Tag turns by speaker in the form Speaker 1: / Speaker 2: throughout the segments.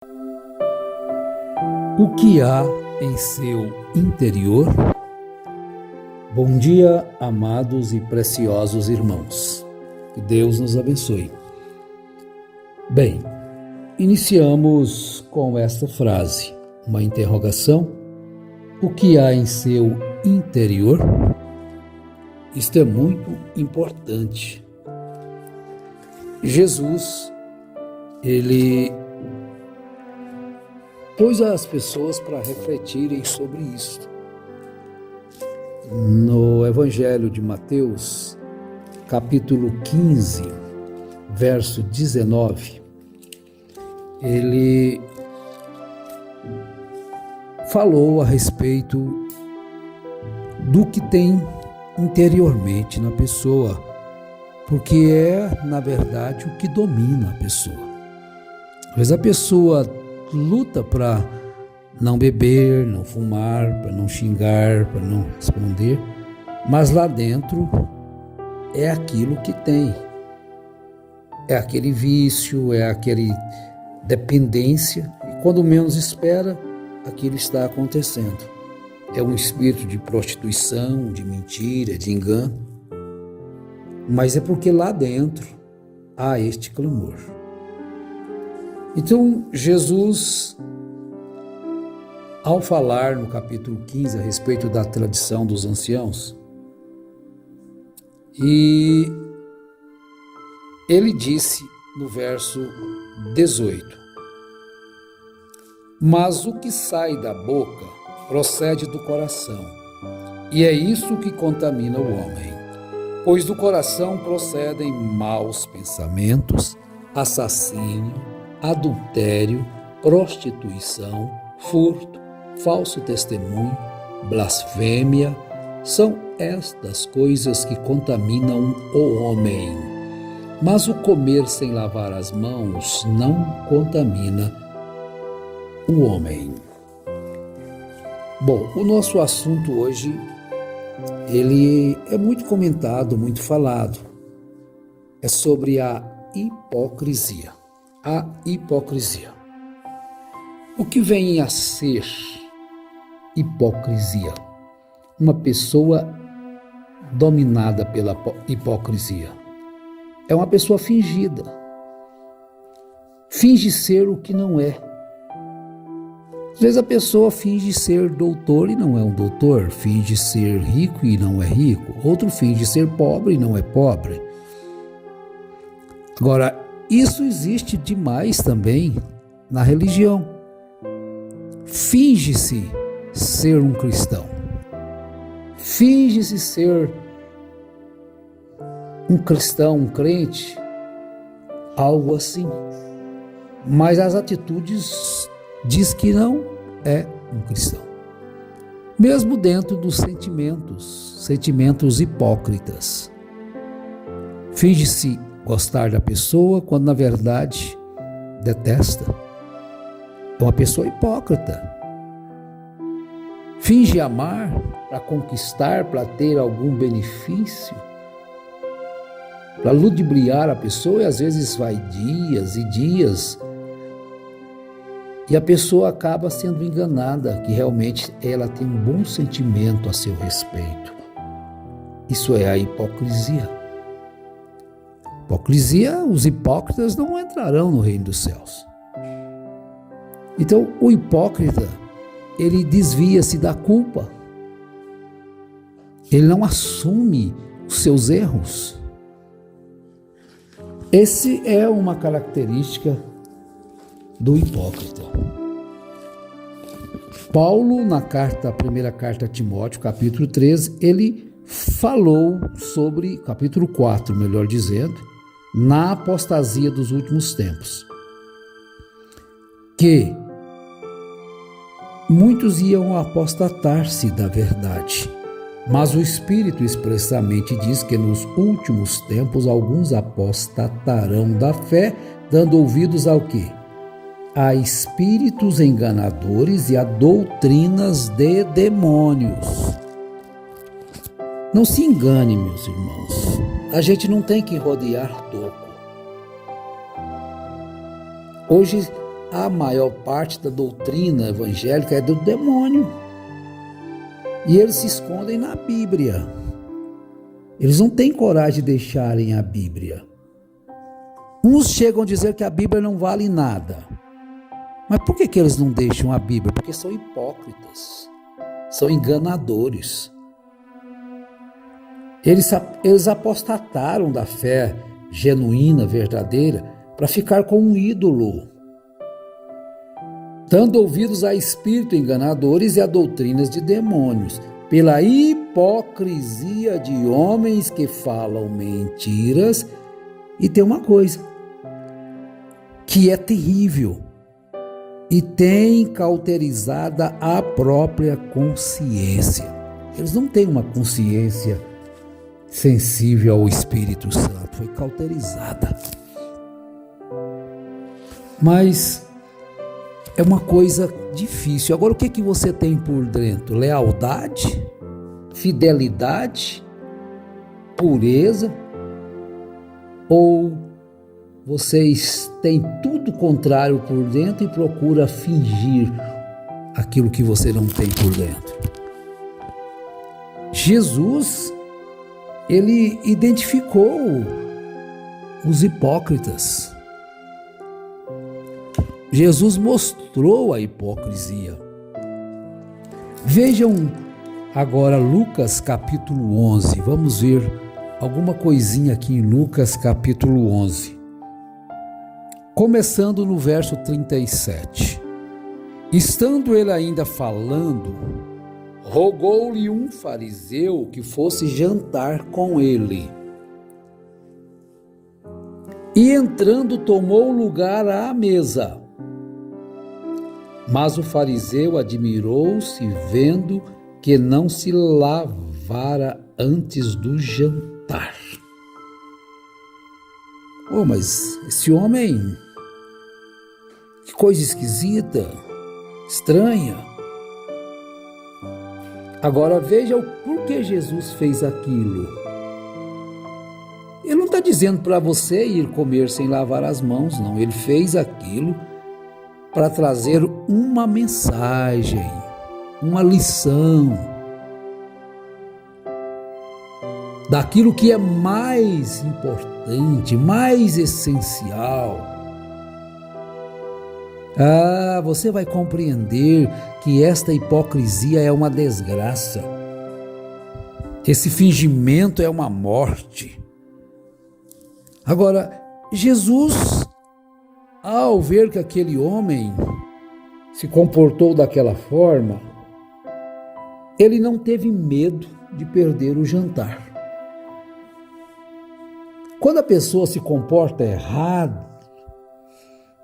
Speaker 1: O que há em seu interior? Bom dia, amados e preciosos irmãos. Que Deus nos abençoe. Bem, iniciamos com esta frase, uma interrogação. O que há em seu interior? Isto é muito importante. Jesus, ele pôs as pessoas para refletirem sobre isso. No Evangelho de Mateus, capítulo 15, verso 19, ele falou a respeito do que tem interiormente na pessoa, porque é, na verdade, o que domina a pessoa. Mas a pessoa luta para não beber, não fumar, para não xingar, para não responder, mas lá dentro é aquilo que tem. É aquele vício, é aquele dependência, e quando menos espera, aquilo está acontecendo. É um espírito de prostituição, de mentira, de engano, mas é porque lá dentro há este clamor. Então, Jesus, ao falar no capítulo 15 a respeito da tradição dos anciãos, e ele disse no verso 18: mas o que sai da boca procede do coração, e é isso que contamina o homem, pois do coração procedem maus pensamentos, assassínio, adultério, prostituição, furto, falso testemunho, blasfêmia. São estas coisas que contaminam o homem. Mas o comer sem lavar as mãos não contamina o homem. Bom, o nosso assunto hoje, ele é muito comentado, muito falado. É sobre a hipocrisia. A hipocrisia. O que vem a ser hipocrisia? Uma pessoa dominada pela hipocrisia. É uma pessoa fingida. Finge ser o que não é. Às vezes a pessoa finge ser doutor e não é um doutor. Finge ser rico e não é rico. Outro finge ser pobre e não é pobre. Agora, isso existe demais também na religião. Finge-se ser um cristão. Finge-se ser um cristão, um crente, algo assim. Mas as atitudes diz que não é um cristão. Mesmo dentro dos sentimentos hipócritas. Finge-se gostar da pessoa quando na verdade detesta. É uma pessoa hipócrita. Finge amar para conquistar, para ter algum benefício, para ludibriar a pessoa, e às vezes vai dias e dias, e a pessoa acaba sendo enganada, que realmente ela tem um bom sentimento a seu respeito. Isso é a hipocrisia. Hipocrisia, os hipócritas não entrarão no reino dos céus. Então, o hipócrita, ele desvia-se da culpa. Ele não assume os seus erros. Essa é uma característica do hipócrita. Paulo, na primeira carta a Timóteo, capítulo 13, ele falou sobre, capítulo 4, melhor dizendo, na apostasia dos últimos tempos, que muitos iam apostatar-se da verdade, mas o Espírito expressamente diz que nos últimos tempos alguns apostatarão da fé, dando ouvidos ao quê? A espíritos enganadores e a doutrinas de demônios. Não se engane, meus irmãos. A gente não tem que rodear toco. Hoje a maior parte da doutrina evangélica é do demônio. E eles se escondem na Bíblia. Eles não têm coragem de deixarem a Bíblia. Uns chegam a dizer que a Bíblia não vale nada. Mas por que eles não deixam a Bíblia? Porque são hipócritas, são enganadores. Eles apostataram da fé genuína, verdadeira, para ficar com um ídolo, dando ouvidos a espíritos enganadores e a doutrinas de demônios, pela hipocrisia de homens que falam mentiras. E tem uma coisa que é terrível e tem cauterizada a própria consciência. Eles não têm uma consciência sensível ao Espírito Santo, foi cauterizada. Mas é uma coisa difícil. Agora, o que você tem por dentro? Lealdade? Fidelidade? Pureza? Ou vocês têm tudo contrário por dentro e procura fingir aquilo que você não tem por dentro? Jesus, ele identificou os hipócritas. Jesus mostrou a hipocrisia. Vejam agora Lucas capítulo 11. Vamos ver alguma coisinha aqui em Lucas capítulo 11. Começando no verso 37. Estando ele ainda falando, rogou-lhe um fariseu que fosse jantar com ele. E entrando, tomou lugar à mesa. Mas o fariseu admirou-se, vendo que não se lavara antes do jantar. Mas esse homem, que coisa esquisita, estranha. Agora veja o porquê Jesus fez aquilo. Ele não está dizendo para você ir comer sem lavar as mãos, não. Ele fez aquilo para trazer uma mensagem, uma lição daquilo que é mais importante, mais essencial. Você vai compreender que esta hipocrisia é uma desgraça. Esse fingimento é uma morte. Agora, Jesus, ao ver que aquele homem se comportou daquela forma, ele não teve medo de perder o jantar. Quando a pessoa se comporta errado,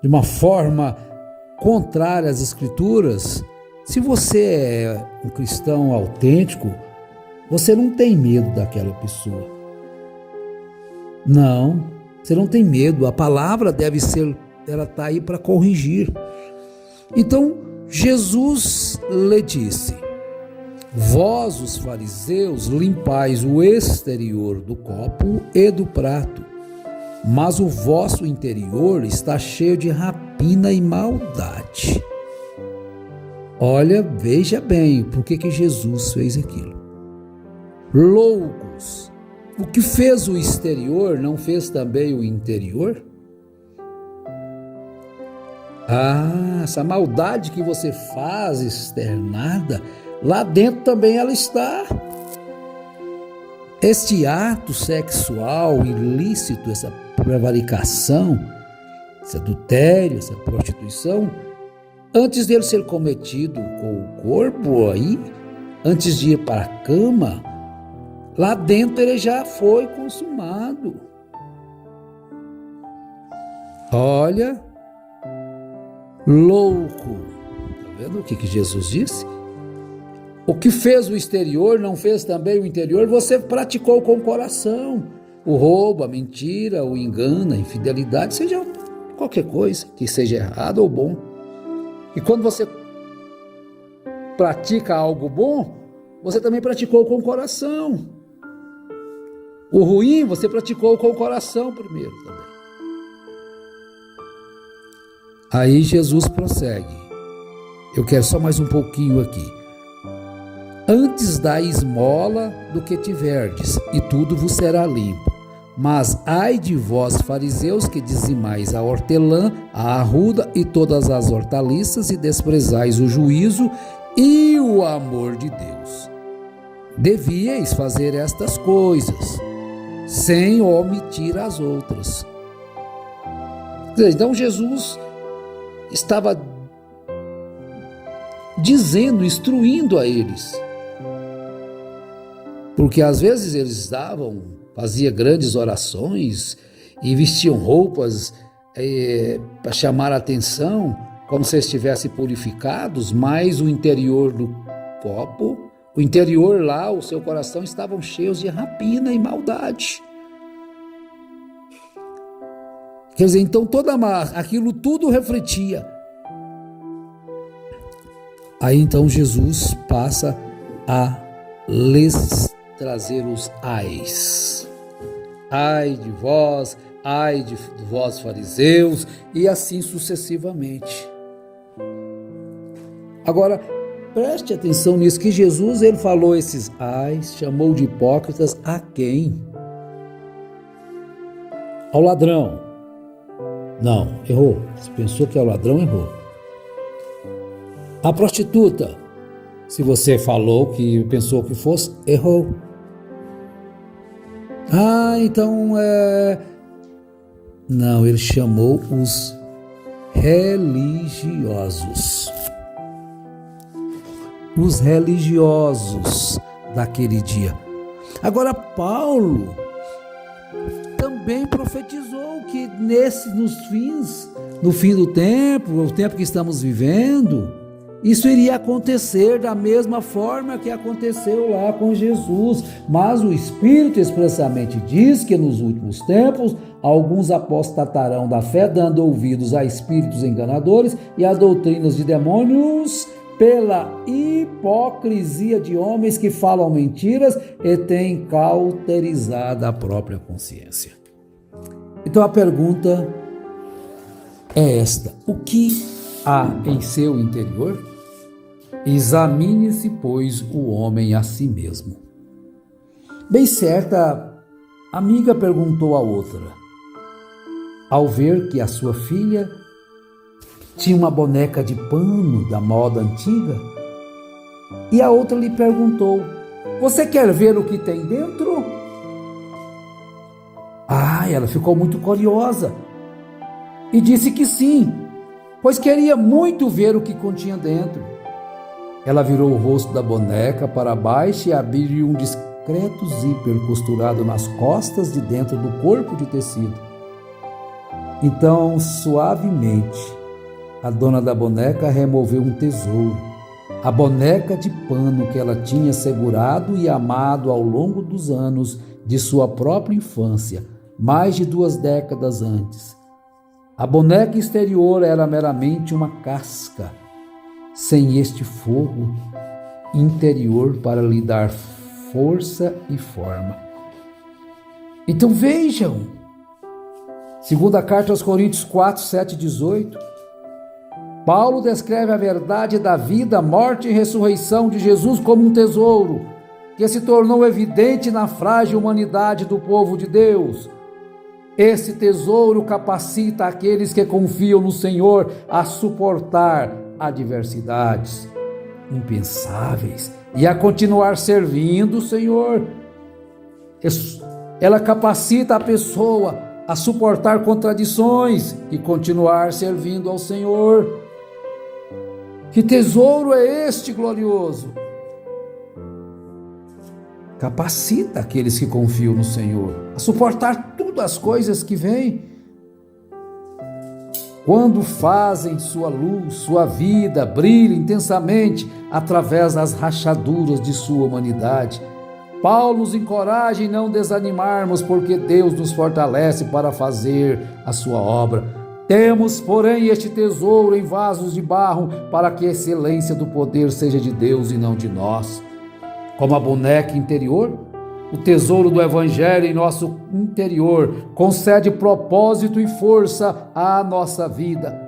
Speaker 1: de uma forma contrária às Escrituras, se você é um cristão autêntico, você não tem medo daquela pessoa. Não, você não tem medo. A palavra ela está aí para corrigir. Então, Jesus lhe disse: vós, os fariseus, limpais o exterior do copo e do prato, mas o vosso interior está cheio de rapina e maldade. Olha, veja bem por que Jesus fez aquilo. Loucos, o que fez o exterior não fez também o interior? Essa maldade que você faz externada, lá dentro também ela está. Este ato sexual ilícito, essa prevaricação, esse adultério, essa prostituição, antes dele ser cometido com o corpo aí, antes de ir para a cama, lá dentro ele já foi consumado. Olha, louco. Está vendo o que Jesus disse? O que fez o exterior não fez também o interior. Você praticou com o coração o roubo, a mentira, o engano, a infidelidade, seja qualquer coisa que seja errado ou bom. E quando você pratica algo bom, você também praticou com o coração. O ruim você praticou com o coração primeiro também. Aí Jesus prossegue. Eu quero só mais um pouquinho aqui. Antes dai esmola do que tiverdes, e tudo vos será limpo. Mas ai de vós, fariseus, que dizimais a hortelã, a arruda e todas as hortaliças, e desprezais o juízo e o amor de Deus. Devíeis fazer estas coisas, sem omitir as outras. Então Jesus estava dizendo, instruindo a eles. Porque às vezes eles faziam grandes orações e vestiam roupas para chamar a atenção, como se estivessem purificados, mas o interior do copo, o interior lá, o seu coração estavam cheios de rapina e maldade. Quer dizer, então aquilo tudo refletia. Aí então Jesus passa a lhes trazer os ais. Ai de vós, ai de vós fariseus, e assim sucessivamente. Agora, preste atenção nisso, que Jesus ele falou esses ais, chamou de hipócritas a quem? Ao ladrão. Não, errou. Se pensou que é o ladrão, errou. A prostituta. Se você falou que pensou que fosse, errou. Então Não, ele chamou os religiosos. Os religiosos daquele dia. Agora, Paulo também profetizou que no fim do tempo, o tempo que estamos vivendo, isso iria acontecer da mesma forma que aconteceu lá com Jesus. Mas o Espírito expressamente diz que nos últimos tempos, alguns apostatarão da fé, dando ouvidos a espíritos enganadores e a doutrinas de demônios, pela hipocrisia de homens que falam mentiras e têm cauterizado a própria consciência. Então a pergunta é esta: o que há em seu interior? Examine-se, pois, o homem a si mesmo. Bem certa amiga perguntou a outra, ao ver que a sua filha tinha uma boneca de pano da moda antiga, e a outra lhe perguntou: você quer ver o que tem dentro? Ela ficou muito curiosa e disse que sim, pois queria muito ver o que continha dentro. Ela virou o rosto da boneca para baixo e abriu um discreto zíper costurado nas costas de dentro do corpo de tecido. Então, suavemente, a dona da boneca removeu um tesouro, a boneca de pano que ela tinha segurado e amado ao longo dos anos de sua própria infância, mais de 2 décadas antes. A boneca exterior era meramente uma casca, sem este fogo interior para lhe dar força e forma. Então vejam, segunda carta aos Coríntios 4, 7 e 18, Paulo descreve a verdade da vida, morte e ressurreição de Jesus como um tesouro que se tornou evidente na frágil humanidade do povo de Deus. Esse tesouro capacita aqueles que confiam no Senhor a suportar adversidades impensáveis e a continuar servindo o Senhor. Ela capacita a pessoa a suportar contradições e continuar servindo ao Senhor. Que tesouro é este glorioso? Capacita aqueles que confiam no Senhor a suportar todas as coisas que vêm. Quando fazem sua luz, sua vida brilha intensamente através das rachaduras de sua humanidade. Paulo nos encoraja em não desanimarmos, porque Deus nos fortalece para fazer a sua obra. Temos, porém, este tesouro em vasos de barro, para que a excelência do poder seja de Deus e não de nós. Como a boneca interior, o tesouro do Evangelho em nosso interior concede propósito e força à nossa vida.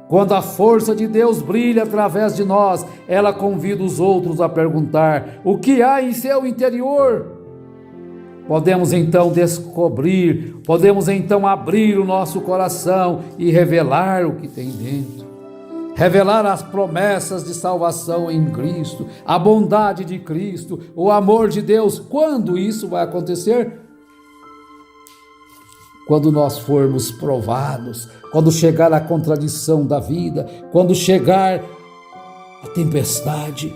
Speaker 1: Quando a força de Deus brilha através de nós, ela convida os outros a perguntar: o que há em seu interior? Podemos então descobrir, podemos então abrir o nosso coração e revelar o que tem dentro. Revelar as promessas de salvação em Cristo, a bondade de Cristo, o amor de Deus. Quando isso vai acontecer? Quando nós formos provados, quando chegar a contradição da vida, quando chegar a tempestade,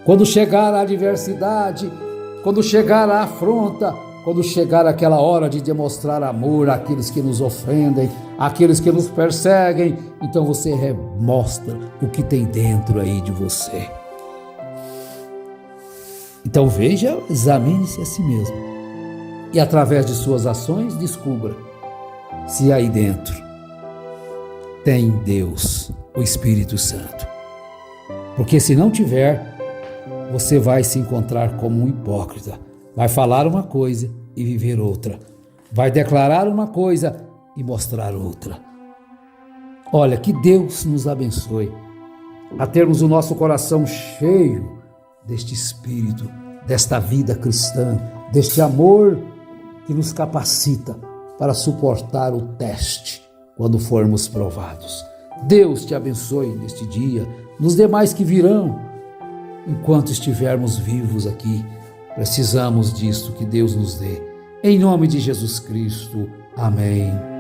Speaker 1: quando chegar a adversidade, quando chegar a afronta, quando chegar aquela hora de demonstrar amor àqueles que nos ofendem, àqueles que nos perseguem, então você mostra o que tem dentro aí de você. Então veja, examine-se a si mesmo e através de suas ações descubra se aí dentro tem Deus, o Espírito Santo. Porque se não tiver, você vai se encontrar como um hipócrita. Vai falar uma coisa e viver outra. Vai declarar uma coisa e mostrar outra. Olha, que Deus nos abençoe a termos o nosso coração cheio deste Espírito, desta vida cristã, deste amor que nos capacita para suportar o teste quando formos provados. Deus te abençoe neste dia, nos demais que virão. Enquanto estivermos vivos aqui, precisamos disso que Deus nos dê. Em nome de Jesus Cristo. Amém.